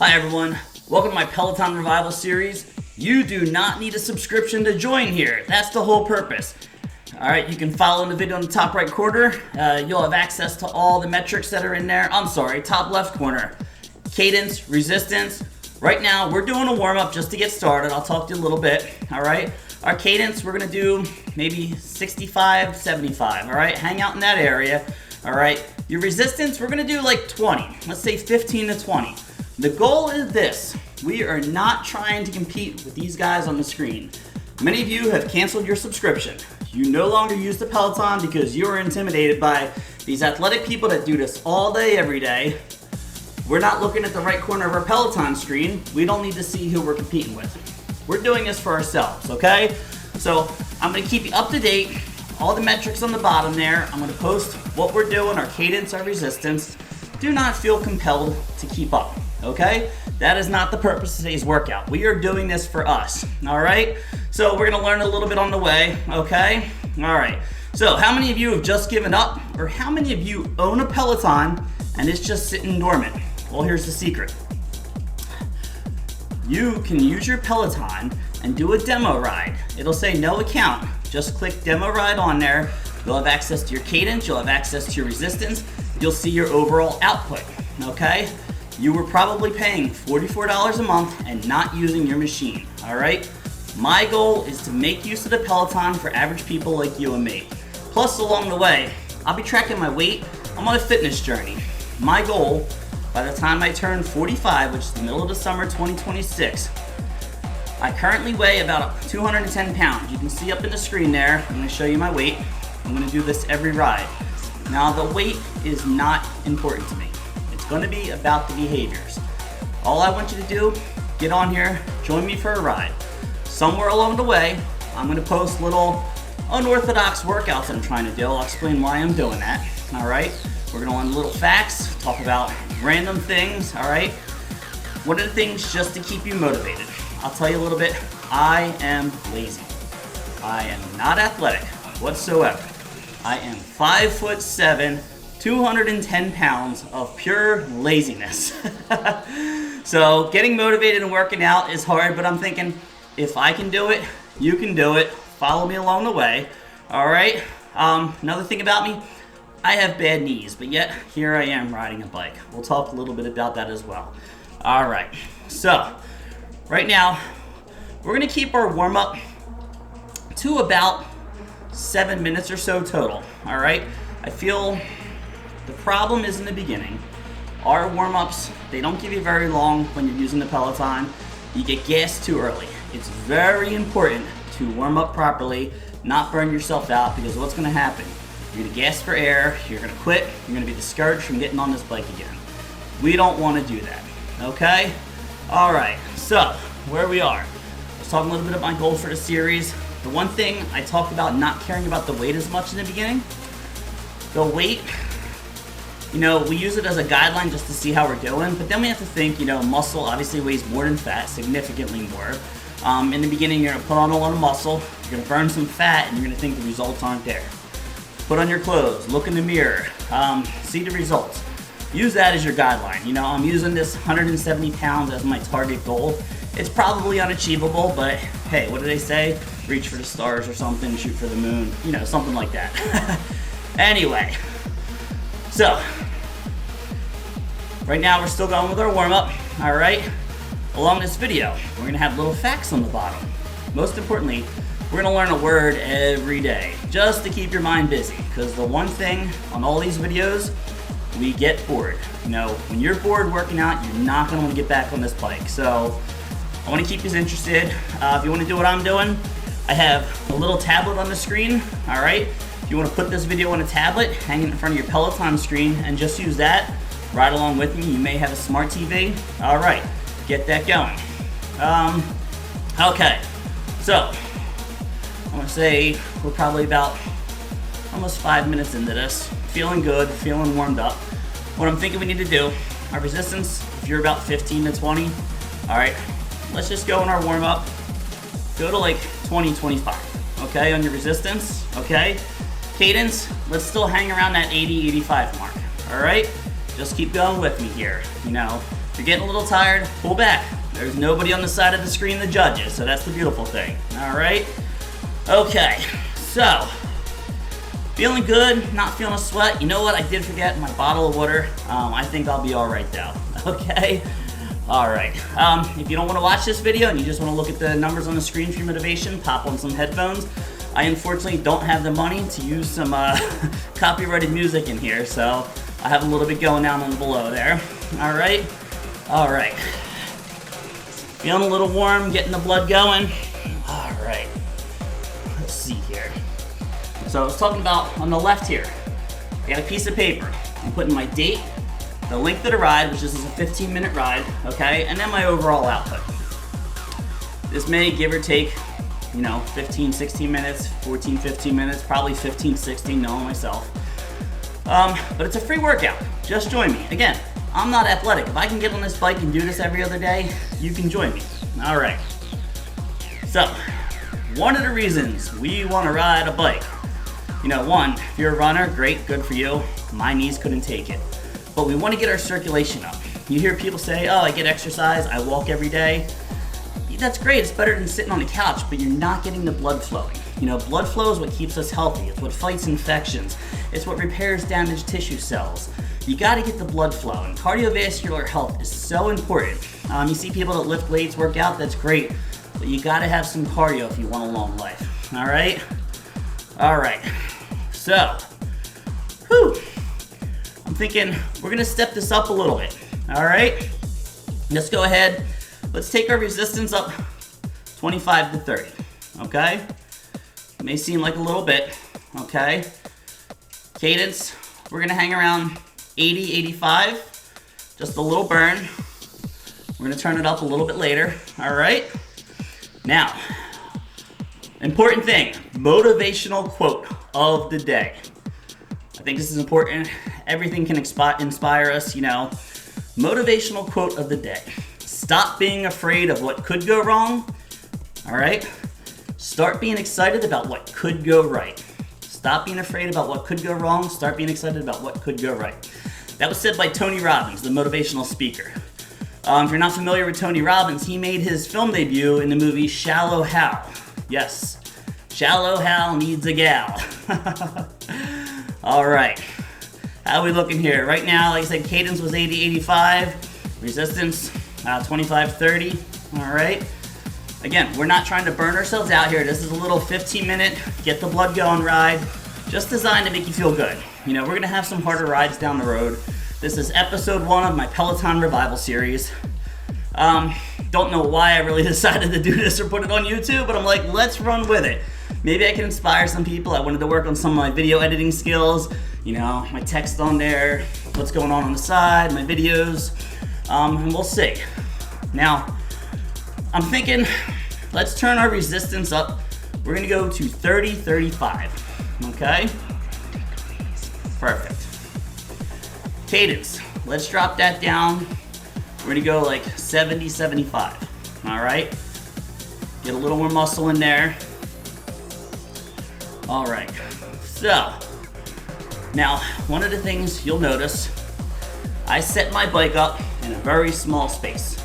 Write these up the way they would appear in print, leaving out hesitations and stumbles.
Hi everyone, welcome to my Peloton Revival Series. You do not need a subscription to join here. That's the whole purpose. Alright, you can follow in the video in the top right corner. You'll have access to all the metrics that are in there. Top left corner. Cadence, resistance. Right now, we're doing a warm-up just to get started. I'll talk to you a little bit, alright? Our cadence, we're gonna do maybe 65, 75, alright? Hang out in that area, alright? Your resistance, we're gonna do like 20. Let's say 15 to 20. The goal is this. We are not trying to compete with these guys on the screen. Many of you have canceled your subscription. You no longer use the Peloton because you are intimidated by these athletic people that do this all day, every day. We're not looking at the right corner of our Peloton screen. We don't need to see who we're competing with. We're doing this for ourselves, okay? So I'm gonna keep you up to date. All the metrics on the bottom there. I'm gonna post what we're doing, our cadence, our resistance. Do not feel compelled to keep up, okay? That is not the purpose of today's workout. We are doing this for us, all right? So we're gonna learn a little bit on the way, okay? All right, so how many of you have just given up, or how many of you own a Peloton and it's just sitting dormant? Well, here's the secret. You can use your Peloton and do a demo ride. It'll say no account. Just click demo ride on there. You'll have access to your cadence, you'll have access to your resistance, you'll see your overall output, okay? You were probably paying $44 a month and not using your machine, all right? My goal is to make use of the Peloton for average people like you and me. Plus, along the way, I'll be tracking my weight. I'm on a fitness journey. My goal, by the time I turn 45, which is the middle of the summer 2026, I currently weigh about 210 pounds. You can see up in the screen there. I'm gonna show you my weight. I'm gonna do this every ride. Now, the weight is not important to me. It's gonna be about the behaviors. All I want you to do, get on here, join me for a ride. Somewhere along the way, I'm gonna post little unorthodox workouts that I'm trying to do. I'll explain why I'm doing that, all right? We're gonna learn little facts, talk about random things, all right? What are the things just to keep you motivated? I'll tell you a little bit. I am lazy. I am not athletic whatsoever. I am 5'7", 210 pounds of pure laziness. So getting motivated and working out is hard, but I'm thinking, if I can do it, you can do it. Follow me along the way, all right? Another thing about me, I have bad knees, but yet here I am riding a bike. We'll talk a little bit about that as well. All right, so right now, we're gonna keep our warm-up to about 7 minutes or so total, all right? I feel the problem is in the beginning. Our warm-ups, they don't give you very long when you're using the Peloton. You get gassed too early. It's very important to warm up properly, not burn yourself out, because what's gonna happen? You're gonna gas for air, you're gonna quit, you're gonna be discouraged from getting on this bike again. We don't wanna do that, okay? All right, so where we are. I was talking a little bit about my goals for the series. The one thing I talked about not caring about the weight as much in the beginning. The weight, we use it as a guideline just to see how we're doing, but then we have to think, muscle obviously weighs more than fat, significantly more. In the beginning, you're gonna put on a lot of muscle, you're gonna burn some fat, and you're gonna think the results aren't there. Put on your clothes, look in the mirror, see the results. Use that as your guideline. I'm using this 170 pounds as my target goal. It's probably unachievable, but hey, what do they say? Reach for the stars or something, shoot for the moon, something like that. Anyway, so right now we're still going with our warm-up, all right? Along this video, we're gonna have little facts on the bottom. Most importantly, we're gonna learn a word every day, just to keep your mind busy, because the one thing on all these videos, we get bored. When you're bored working out, you're not gonna wanna get back on this bike. So I wanna keep you interested. If you wanna do what I'm doing, I have a little tablet on the screen, all right? If you wanna put this video on a tablet, hang it in front of your Peloton screen, and just use that, ride along with me. You may have a smart TV. All right, get that going. Okay, so I wanna say we're probably about almost 5 minutes into this. Feeling good, feeling warmed up. What I'm thinking we need to do, our resistance, if you're about 15 to 20, all right, let's just go in our warm up. Go to like 20, 25, okay, on your resistance, okay? Cadence, let's still hang around that 80, 85 mark, all right? Just keep going with me here, you're getting a little tired, pull back. There's nobody on the side of the screen that judges, so that's the beautiful thing. All right? Okay, so feeling good, not feeling a sweat. You know what? I did forget my bottle of water. I think I'll be all right though. Okay? All right. If you don't want to watch this video and you just want to look at the numbers on the screen for your motivation, pop on some headphones. I unfortunately don't have the money to use some copyrighted music in here, so I have a little bit going down on the below there. All right? All right. Feeling a little warm, getting the blood going. All right. Let's see here. So I was talking about on the left here, I got a piece of paper. I'm putting my date, the length of the ride, which is a 15-minute ride, okay, and then my overall output. This may give or take, 15, 16 minutes, 14, 15 minutes, probably 15, 16, knowing myself. But it's a free workout. Just join me. Again, I'm not athletic. If I can get on this bike and do this every other day, you can join me. All right. So, one of the reasons we want to ride a bike, one, if you're a runner, great, good for you. My knees couldn't take it. But we want to get our circulation up. You hear people say, oh, I get exercise, I walk every day. That's great, it's better than sitting on the couch, but you're not getting the blood flowing. Blood flow is what keeps us healthy. It's what fights infections. It's what repairs damaged tissue cells. You gotta get the blood flow, and cardiovascular health is so important. You see people that lift weights, work out, that's great, but you gotta have some cardio if you want a long life, all right? All right, so, I'm thinking we're gonna step this up a little bit, all right? Let's go ahead. Let's take our resistance up 25 to 30, okay? It may seem like a little bit, okay? Cadence, we're gonna hang around 80, 85, just a little burn. We're gonna turn it up a little bit later, all right? Now, important thing, motivational quote of the day. I think this is important. Everything can inspire us, Motivational quote of the day. Stop being afraid of what could go wrong, all right? Start being excited about what could go right. Stop being afraid about what could go wrong. Start being excited about what could go right. That was said by Tony Robbins, the motivational speaker. If you're not familiar with Tony Robbins, he made his film debut in the movie Shallow Hal. Yes, Shallow Hal needs a gal. All right, how are we looking here? Right now, like I said, cadence was 80, 85, resistance 25, 30, all right? Again, we're not trying to burn ourselves out here. This is a little 15-minute, get the blood going ride, just designed to make you feel good. We're gonna have some harder rides down the road. This is episode 1 of my Peloton Revival Series. Don't know why I really decided to do this or put it on YouTube, but I'm like, let's run with it. Maybe I can inspire some people. I wanted to work on some of my video editing skills, my text on there, what's going on the side, my videos. And we'll see. Now, I'm thinking, let's turn our resistance up. We're gonna go to 30, 35, okay? Perfect. Cadence, let's drop that down. We're gonna go like 70, 75, all right? Get a little more muscle in there. All right, so, now, one of the things you'll notice, I set my bike up in a very small space.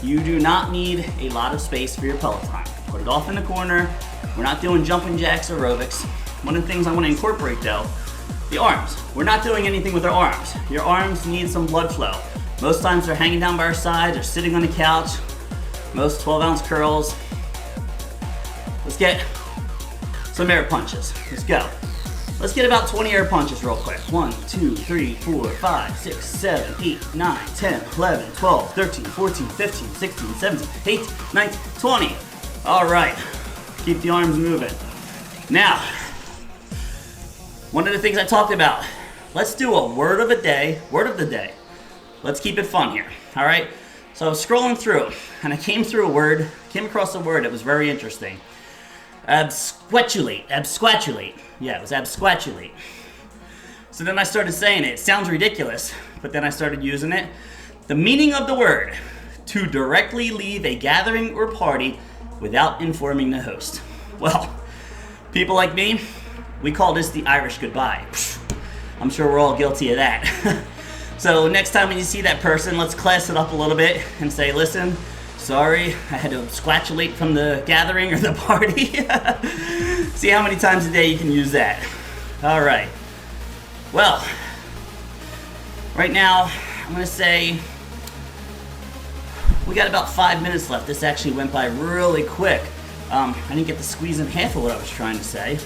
You do not need a lot of space for your Peloton. Put it off in the corner. We're not doing jumping jacks or aerobics. One of the things I want to incorporate though, the arms. We're not doing anything with our arms. Your arms need some blood flow. Most times they're hanging down by our sides or sitting on the couch. Most 12-ounce curls. Let's get some air punches. Let's go. Let's get about 20 air punches real quick. 1, 2, 3, 4, 5, 6, 7, 8, 9, 10, 11, 12, 13, 14, 15, 16, 17, 18, 19, 20. All right, keep the arms moving. Now, one of the things I talked about, let's do a word of the day. Let's keep it fun here, all right? So I was scrolling through, and I came across a word that was very interesting. Absquatulate. Yeah, it was absquatulate. So then I started saying it. It sounds ridiculous, but then I started using it. The meaning of the word, to directly leave a gathering or party without informing the host. Well, people like me, we call this the Irish goodbye. I'm sure we're all guilty of that. So next time when you see that person, let's class it up a little bit and say, listen, sorry, I had to squatulate from the gathering or the party. See how many times a day you can use that. All right. Well, right now, I'm gonna say we got about 5 minutes left. This actually went by really quick. I didn't get to squeeze in half of what I was trying to say,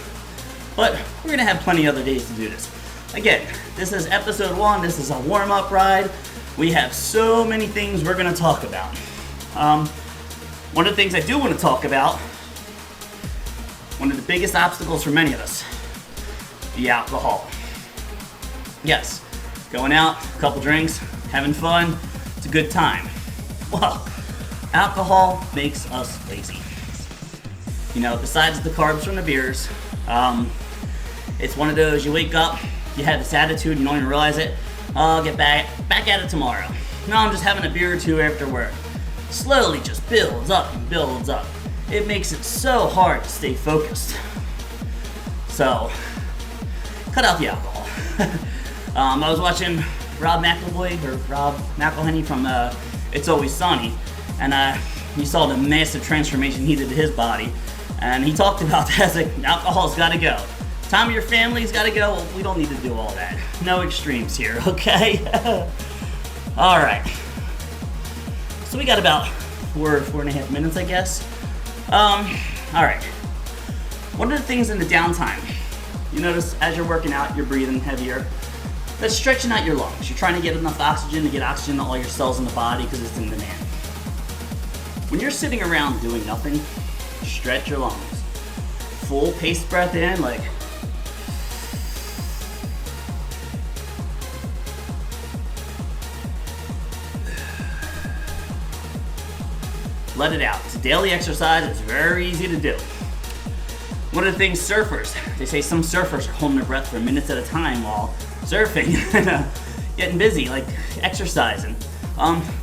but we're gonna have plenty of other days to do this. Again, this is episode 1. This is a warm-up ride. We have so many things we're gonna talk about. One of the things I do want to talk about, one of the biggest obstacles for many of us, the alcohol. Yes, going out, a couple drinks, having fun, it's a good time. Well, alcohol makes us lazy. You know, besides the carbs from the beers, it's one of those, you wake up, you have this attitude, you don't even realize it. I'll get back at it tomorrow. No, I'm just having a beer or two after work. Slowly just builds up and builds up. It makes it so hard to stay focused. So, cut out the alcohol. I was watching Rob McElhenney from It's Always Sunny, and he saw the massive transformation he did to his body, and he talked about that. Like, alcohol's got to go. Time of your family's got to go. Well, we don't need to do all that. No extremes here, okay? All right. So we got about 4.5 minutes, I guess. All right. One of the things in the downtime, you notice as you're working out, you're breathing heavier. That's stretching out your lungs. You're trying to get enough oxygen to get oxygen to all your cells in the body because it's in demand. When you're sitting around doing nothing, stretch your lungs. Full paced breath in, like. Let it out. It's a daily exercise. It's very easy to do. One of the things surfers, they say some surfers are holding their breath for minutes at a time while surfing, getting busy, like exercising.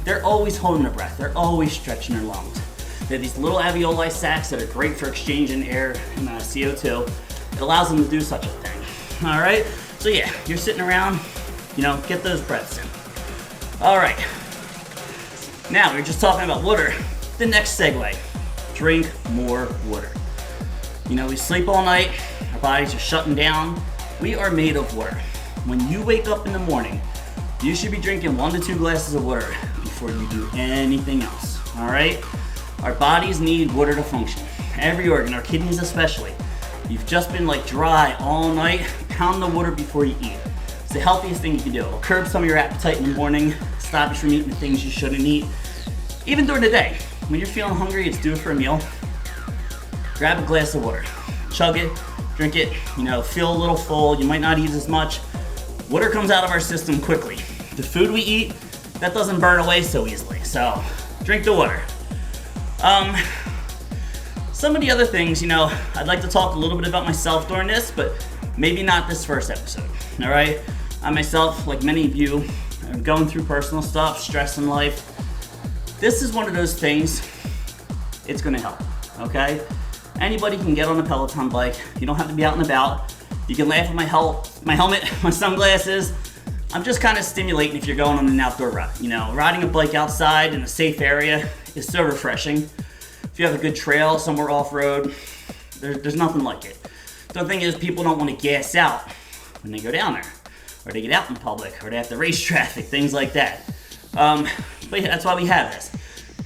They're always holding their breath. They're always stretching their lungs. They have these little alveoli sacs that are great for exchanging air and CO2. It allows them to do such a thing. All right. So yeah, you're sitting around, get those breaths in. All right. Now we're just talking about water. The next segue, drink more water. We sleep all night, our bodies are shutting down. We are made of water. When you wake up in the morning, you should be drinking 1 to 2 glasses of water before you do anything else, all right? Our bodies need water to function. Every organ, our kidneys especially. You've just been dry all night, pound the water before you eat. It's the healthiest thing you can do. It'll curb some of your appetite in the morning, stop you from eating the things you shouldn't eat. Even during the day, when you're feeling hungry, it's due for a meal, grab a glass of water, chug it, drink it, feel a little full, you might not eat as much. Water comes out of our system quickly. The food we eat, that doesn't burn away so easily, so drink the water. Some of the other things, I'd like to talk a little bit about myself during this, but maybe not this first episode, all right? I myself, like many of you, am going through personal stuff, stress in life. This is one of those things, it's gonna help, okay? Anybody can get on a Peloton bike. You don't have to be out and about. You can laugh at my helmet, my sunglasses. I'm just kind of stimulating if you're going on an outdoor ride. Riding a bike outside in a safe area is so refreshing. If you have a good trail somewhere off-road, there's nothing like it. The thing is, people don't want to gas out when they go down there, or they get out in public, or they have to race traffic, things like that. But yeah, that's why we have this.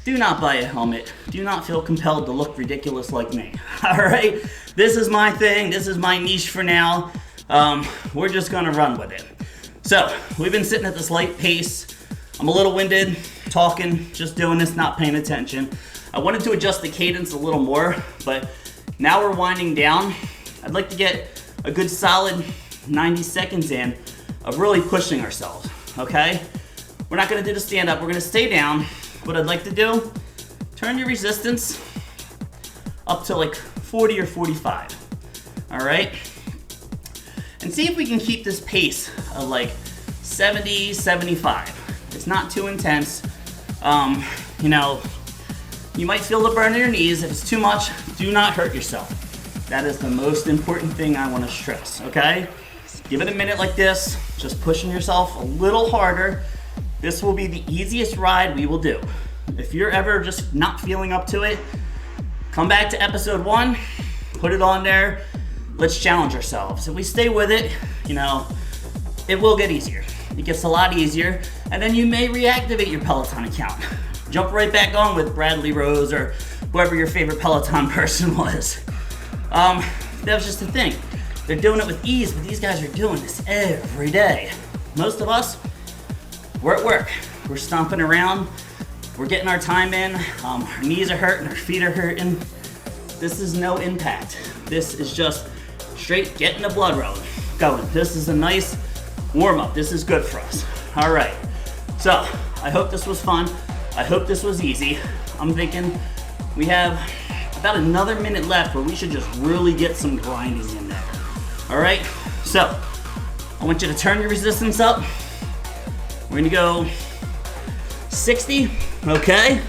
Do not buy a helmet. Do not feel compelled to look ridiculous like me. All right? This is my thing. This is my niche for now. We're just going to run with it. So, we've been sitting at this light pace. I'm a little winded, talking, just doing this, not paying attention. I wanted to adjust the cadence a little more, but now we're winding down. I'd like to get a good solid 90 seconds in of really pushing ourselves, okay? We're not gonna do the stand up, we're gonna stay down. What I'd like to do, turn your resistance up to 40 or 45, all right? And see if we can keep this pace of 70, 75. It's not too intense. You might feel the burn in your knees. If it's too much, do not hurt yourself. That is the most important thing I wanna stress, okay? Give it a minute like this, just pushing yourself a little harder. This will be the easiest ride we will do. If you're ever just not feeling up to it, come back to episode 1, put it on there. Let's challenge ourselves. If we stay with it, you know, it will get easier. It gets a lot easier, and then you may reactivate your Peloton account. Jump right back on with Bradley Rose or whoever your favorite Peloton person was. That was just the thing. They're doing it with ease, but these guys are doing this every day. Most of us, we're at work. We're stomping around. We're getting our time in. Our knees are hurting, our feet are hurting. This is no impact. This is just straight getting the blood going. This is a nice warm up. This is good for us. All right. So I hope this was fun. I hope this was easy. I'm thinking we have about another minute left where we should just really get some grinding in there. All right. So I want you to turn your resistance up. We're gonna go 60, okay?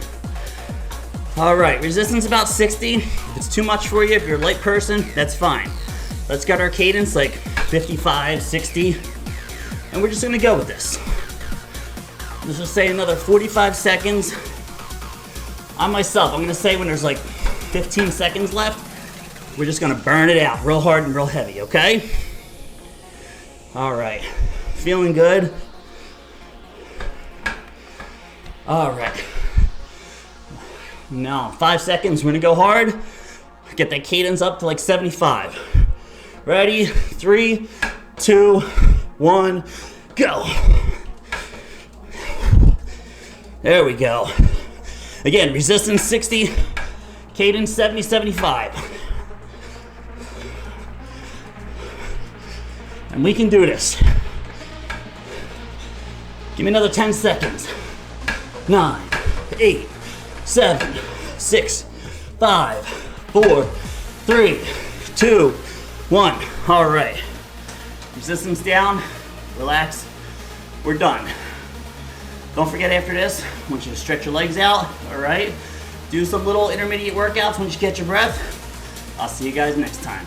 All right, resistance about 60. If it's too much for you, if you're a light person, that's fine. Let's get our cadence like 55, 60, and we're just gonna go with this. Let's just say another 45 seconds. On myself, I'm gonna say when there's like 15 seconds left, we're just gonna burn it out real hard and real heavy, okay? All right, feeling good? All right. Now, 5 seconds, we're gonna go hard. Get that cadence up to like 75. Ready? 3, 2, 1, go. There we go. Again, resistance 60, cadence 70, 75. And we can do this. Give me another 10 seconds. 9, 8, 7, 6, 5, 4, 3, 2, 1. All right. Resistance down. Relax. We're done. Don't forget after this, I want you to stretch your legs out. All right. Do some little intermediate workouts once you catch your breath. I'll see you guys next time.